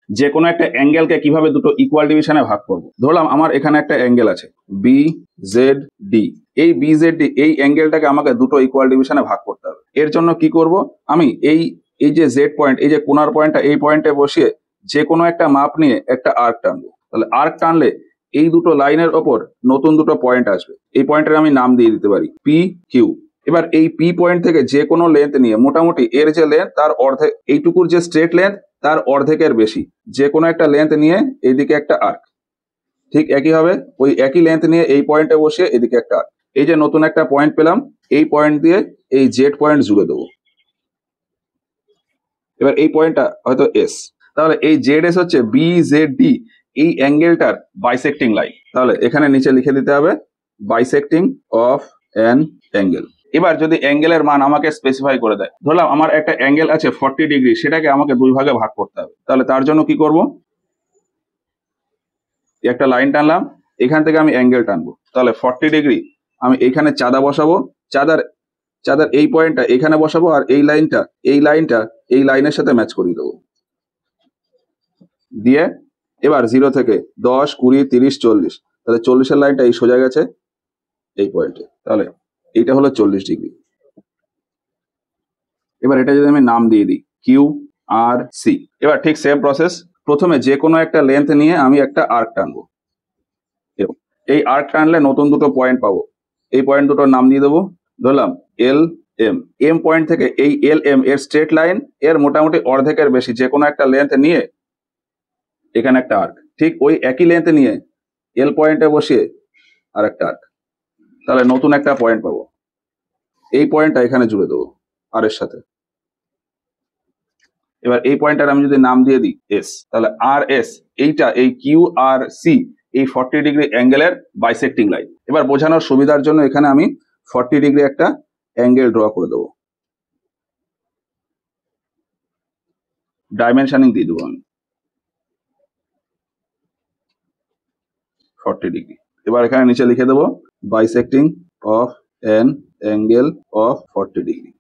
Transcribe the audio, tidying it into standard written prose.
যে কোনো একটা অ্যাঙ্গেলকে কিভাবে দুটো ইকুয়াল ডিভিশনে ভাগ করব। ধরলাম আমার এখানে একটা অ্যাঙ্গেল আছে BZD। এই BZD এই অ্যাঙ্গেলটাকে আমাকে দুটো ইকুয়াল ডিভিশনে ভাগ করতে হবে। এর জন্য কি করব, আমি এই এই যে জেড পয়েন্ট, এই যে কোণার পয়েন্টটা, এই পয়েন্টে বসিয়ে যে কোনো একটা মাপ নিয়ে একটা আর্ক টানবো। তাহলে আর্ক টানলে এই দুটো লাইনের ওপর নতুন দুটো পয়েন্ট আসবে। এই পয়েন্টের আমি নাম দিয়ে দিতে পারি PQ। এবার এই P পয়েন্ট থেকে যে কোনো লেন্থ নিয়ে, মোটামুটি এর যে লেন্থ তার অর্ধেক, এইটুকুর যে স্ট্রেট লেন্থ তার অর্ধেকের বেশি যে কোনো একটা লেন্থ নিয়ে এইদিকে একটা আর্ক। ঠিক একই হবে, ওই একই লেন্থ নিয়ে এই পয়েন্টে বসিয়ে এদিকে একটা আর্ক। এই যে নতুন একটা পয়েন্ট পেলাম, এই পয়েন্ট দিয়ে এই জেড পয়েন্ট জুড়ে দেবো। এবার এই পয়েন্টটা হয়তো S। তাহলে এই ZS হচ্ছে BZD এই অ্যাঙ্গেলটার বাইসেক্টিং লাইন। তাহলে এখানে নিচে লিখে দিতে হবে বাইসেক্টিং অফ অ্যান অ্যাঙ্গেল। এবার যদি অ্যাঙ্গেলের মান আমাকে স্পেসিফাই করে দেয়, ধরলাম আমার একটা অ্যাঙ্গেল আছে 40 ডিগ্রি, সেটাকে আমাকে দুই ভাগে ভাগ করতে হবে। তাহলে তার জন্য কি করব, একটা লাইন টানলাম, এখান থেকে আমি অ্যাঙ্গেল টানবো। তাহলে 40 ডিগ্রি আমি এইখানে চাঁদা বসাবো, চাঁদার চাঁদার এই পয়েন্টটা এখানে বসাবো, আর এই লাইনটা এই লাইনের সাথে ম্যাচ করিয়ে দেবো। দিয়ে এবার 0 থেকে 10, 20, 30, 40, তাহলে 40-এর লাইনটা এই সোজা গেছে এই পয়েন্টে। তাহলে এইটা হলো 40 ডিগ্রি। এবার এটা যদি আমি নাম দিয়ে দিই QRC। এবার ঠিক সেম প্রসেস, প্রথমে যে কোনো একটা লেন্থ নিয়ে আমি একটা আর্ক টানবো। এই আর্ক টানলে নতুন দুটো পয়েন্ট পাবো। এই পয়েন্ট দুটোর নাম দিয়ে দেবো, ধরলাম LM। এম পয়েন্ট থেকে এই LM এর স্ট্রেট লাইন এর মোটামুটি অর্ধেকের বেশি যে কোনো একটা লেন্থ নিয়ে এখানে একটা আর্ক। ঠিক ওই একই লেন্থ নিয়ে L পয়েন্টে বসিয়ে আর একটা আর্ক। তাহলে নতুন একটা পয়েন্ট পাবো। এই পয়েন্টটা এখানে জুড়ে দেবো আর এর সাথে। এবার এই পয়েন্টটার আমি যদি নাম দিয়ে দিই S, তাহলে RS এইটা এই QRC এই 40 ডিগ্রি অ্যাঙ্গেলের বাইসেক্টিং লাইন। এবার বোঝানোর সুবিধার জন্য এখানে আমি 40 ডিগ্রি একটা অ্যাঙ্গেল ড্র করে দেবো, ডাইমেনশনিং দিয়ে দেবো আমি 40 ডিগ্রি। এবার এখানে নিচে লিখে দেবো বাইসেক্টিং of an angle of 40 degree.